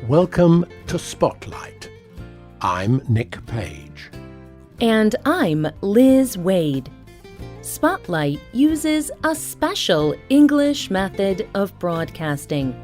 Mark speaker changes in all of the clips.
Speaker 1: Welcome to Spotlight. I'm Nick Page.
Speaker 2: And I'm Liz Waid. Spotlight uses a special English method of broadcasting.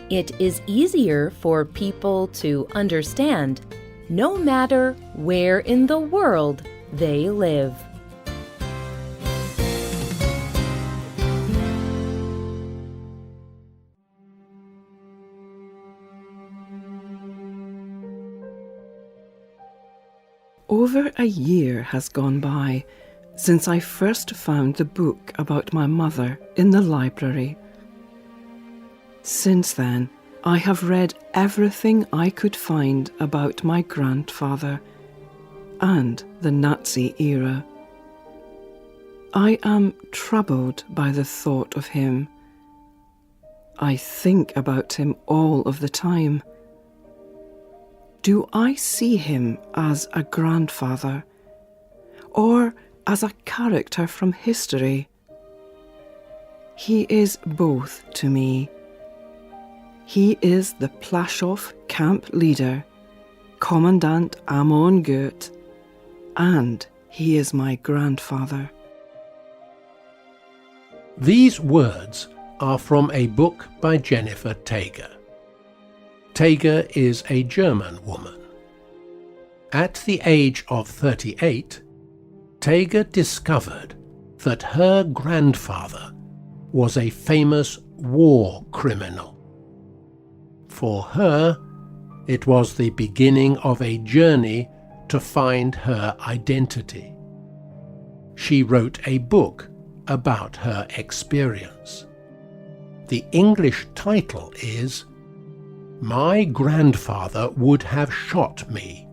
Speaker 2: It is easier for people to understand, no matter where in the world they live.
Speaker 3: Over a year has gone by since I first found the book about my mother in the library. Since then, I have read everything I could find about my grandfather and the Nazi era. I am troubled by the thought of him. I think about him all of the time. Do I see him as a grandfather, or as a character from history? He is both to me. He is the Plaszow camp leader, Commandant Amon Goeth, and he is my grandfather.
Speaker 1: These words are from a book by Jennifer Tager. Tager is a German woman. At the age of 38, Tager discovered that her grandfather was a famous war criminal. For her, it was the beginning of a journey to find her identity. She wrote a book about her experience. The English title is "My Grandfather Would Have Shot Me."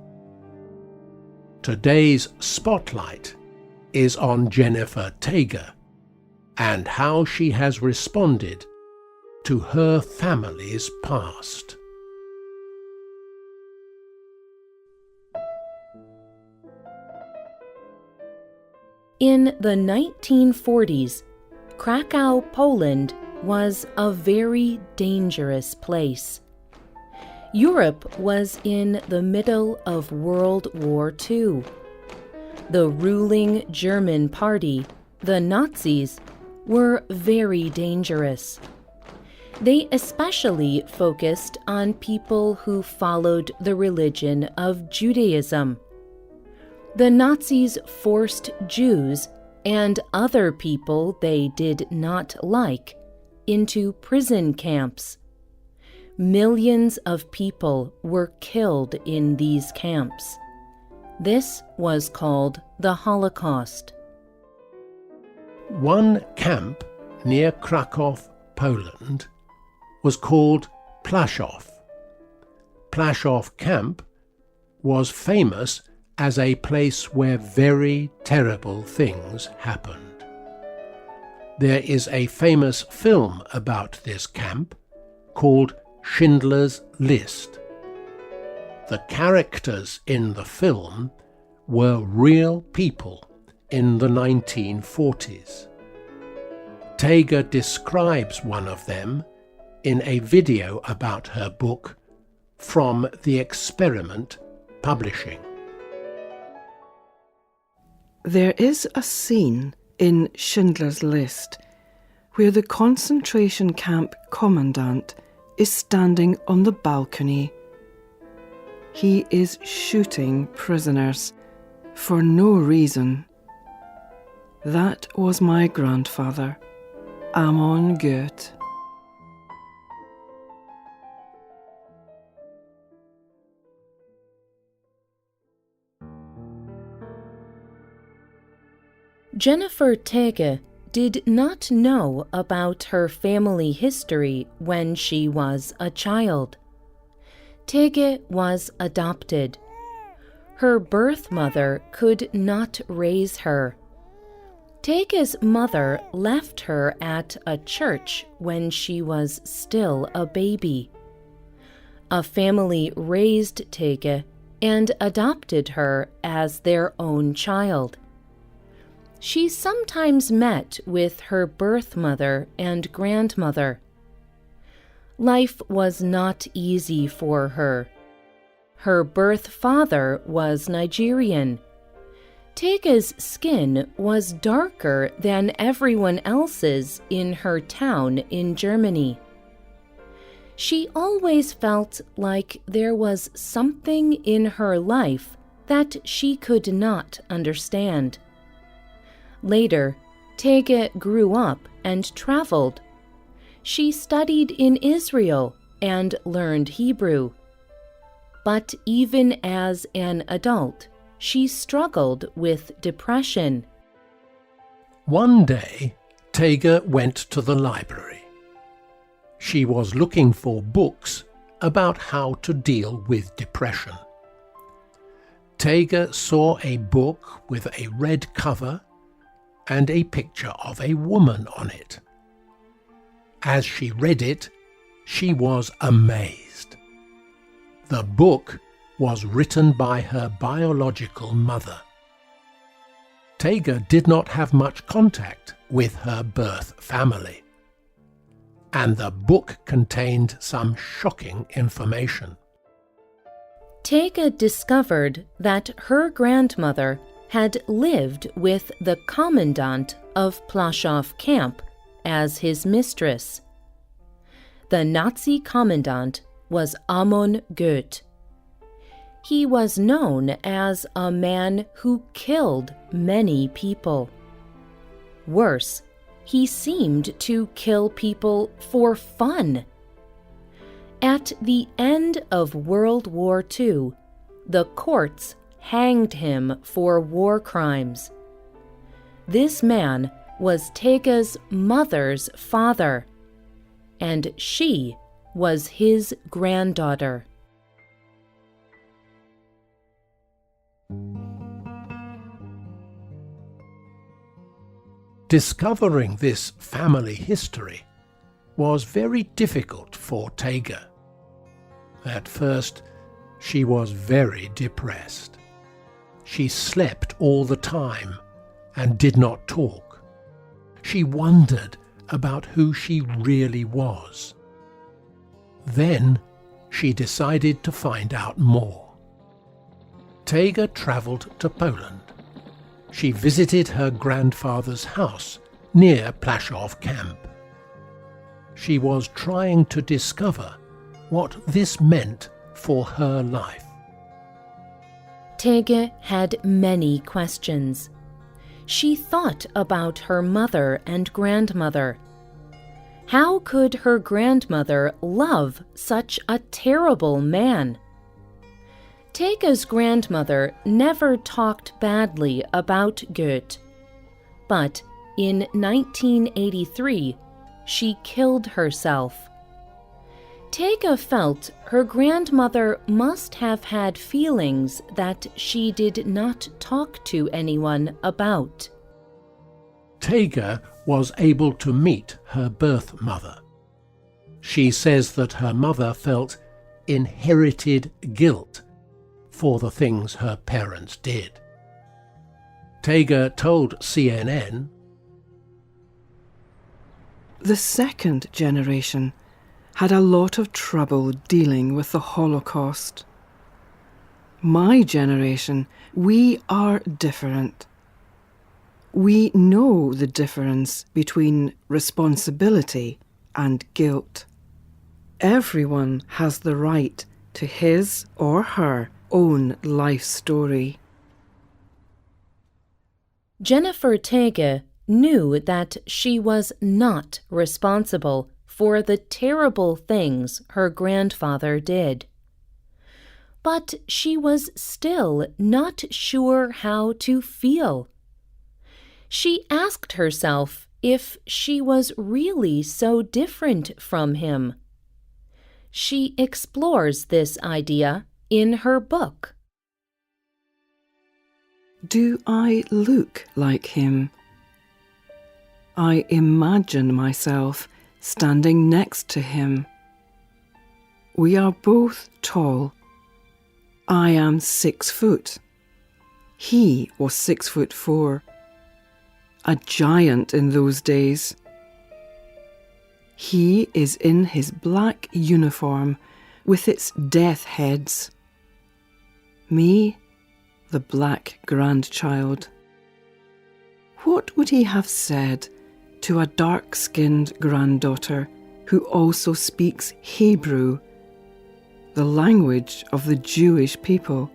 Speaker 1: Today's Spotlight is on Jennifer Tager and how she has responded to her family's past.
Speaker 2: In the 1940s, Krakow, Poland was a very dangerous place. Europe was in the middle of World War II. The ruling German party, the Nazis, were very dangerous. They especially focused on people who followed the religion of Judaism. The Nazis forced Jews and other people they did not like into prison camps. Millions of people were killed in these camps. This was called the Holocaust.
Speaker 1: One camp near Krakow, Poland, was called Plaszow. Plaszow camp was famous as a place where very terrible things happened. There is a famous film about this camp called Schindler's List. The characters in the film were real people in the 1940s. Tager describes one of them in a video about her book From the Experiment Publishing.
Speaker 3: There is a scene in Schindler's List where the concentration camp commandant is standing on the balcony. He is shooting prisoners for no reason. That was my grandfather, Amon Goeth.
Speaker 2: Jennifer Tager did not know about her family history when she was a child. Tager was adopted. Her birth mother could not raise her. Tager's mother left her at a church when she was still a baby. A family raised Tager and adopted her as their own child. She sometimes met with her birth mother and grandmother. Life was not easy for her. Her birth father was Nigerian. Tega's skin was darker than everyone else's in her town in Germany. She always felt like there was something in her life that she could not understand. Later, Tega grew up and traveled. She studied in Israel and learned Hebrew. But even as an adult, she struggled with depression.
Speaker 1: One day, Tega went to the library. She was looking for books about how to deal with depression. Tega saw a book with a red cover and a picture of a woman on it. As she read it, she was amazed. The book was written by her biological mother. Tega did not have much contact with her birth family, and the book contained some shocking information.
Speaker 2: Tega discovered that her grandmother had lived with the commandant of Plaszow camp as his mistress. The Nazi commandant was Amon Goeth. He was known as a man who killed many people. Worse, he seemed to kill people for fun. At the end of World War II, the courts hanged him for war crimes. This man was Tega's mother's father, and she was his granddaughter.
Speaker 1: Discovering this family history was very difficult for Tega. At first, she was very depressed. She slept all the time and did not talk. She wondered about who she really was. Then she decided to find out more. Tega traveled to Poland. She visited her grandfather's house near Plaszow camp. She was trying to discover what this meant for her life.
Speaker 2: Tega had many questions. She thought about her mother and grandmother. How could her grandmother love such a terrible man? Tega's grandmother never talked badly about Goethe, but in 1983, she killed herself. Tega felt her grandmother must have had feelings that she did not talk to anyone about.
Speaker 1: Tega was able to meet her birth mother. She says that her mother felt inherited guilt for the things her parents did. Tega told CNN,
Speaker 3: "The second generation had a lot of trouble dealing with the Holocaust. My generation, we are different. We know the difference between responsibility and guilt. Everyone has the right to his or her own life story."
Speaker 2: Jennifer Tega knew that she was not responsible for the terrible things her grandfather did. But she was still not sure how to feel. She asked herself if she was really so different from him. She explores this idea in her book.
Speaker 3: Do I look like him? I imagine myself standing next to him. We are both tall. I am 6 foot. He was 6'4", a giant in those days. He is in his black uniform with its death heads. Me, the black grandchild. What would he have said to a dark-skinned granddaughter who also speaks Hebrew, the language of the Jewish people?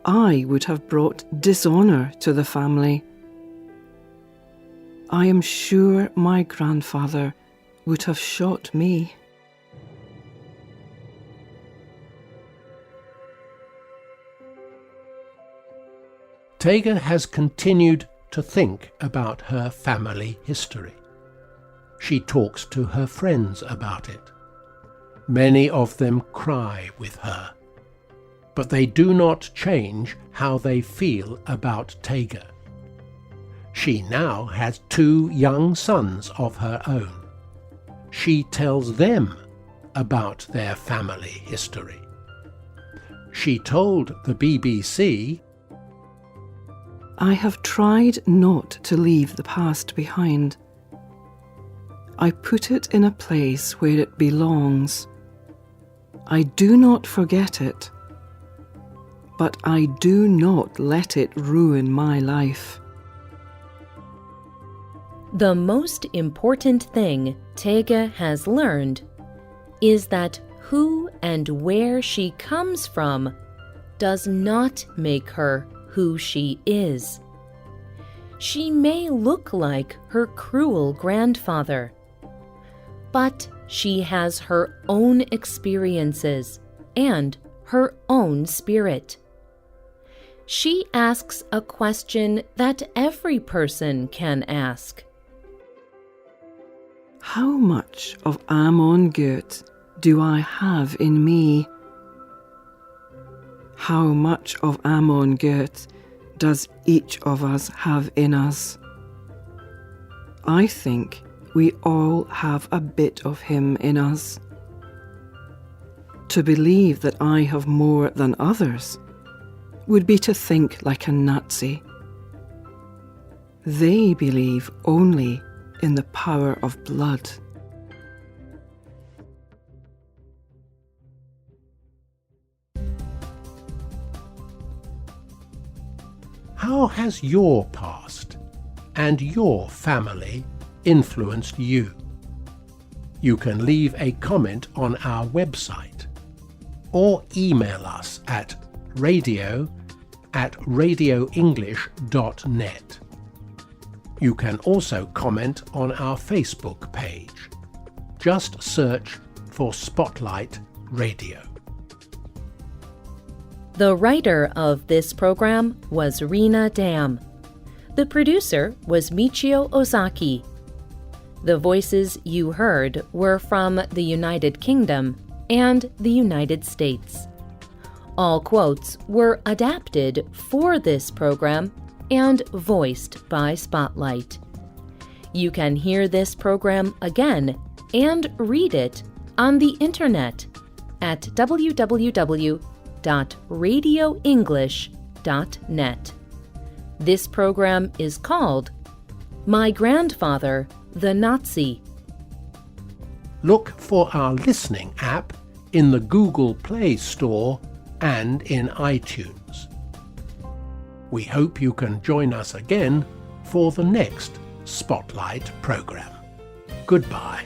Speaker 3: I would have brought dishonour to the family. I am sure my grandfather would have shot me.
Speaker 1: Tega has continued to think about her family history. She talks to her friends about it. Many of them cry with her, but they do not change how they feel about Tega. She now has 2 young sons of her own. She tells them about their family history. She told the BBC,
Speaker 3: I have tried not to leave the past behind. I put it in a place where it belongs. I do not forget it, but I do not let it ruin my life.
Speaker 2: The most important thing Tega has learned is that who and where she comes from does not make her who she is. She may look like her cruel grandfather, but she has her own experiences and her own spirit. She asks a question that every person can ask.
Speaker 3: How much of Ammon Gut do I have in me? How much of Ammon Gut does each of us have in us? I think we all have a bit of him in us. To believe that I have more than others would be to think like a Nazi. They believe only in the power of blood.
Speaker 1: How has your past and your family influenced you? You can leave a comment on our website or email us at radio@radioenglish.net. You can also comment on our Facebook page. Just search for Spotlight Radio.
Speaker 2: The writer of this program was Rena Dam. The producer was Michio Ozaki. The voices you heard were from the United Kingdom and the United States. All quotes were adapted for this program and voiced by Spotlight. You can hear this program again and read it on the internet at www.radioenglish.net. This program is called My Grandfather, the Nazi.
Speaker 1: Look for our listening app in the Google Play Store and in iTunes. We hope you can join us again for the next Spotlight program. Goodbye.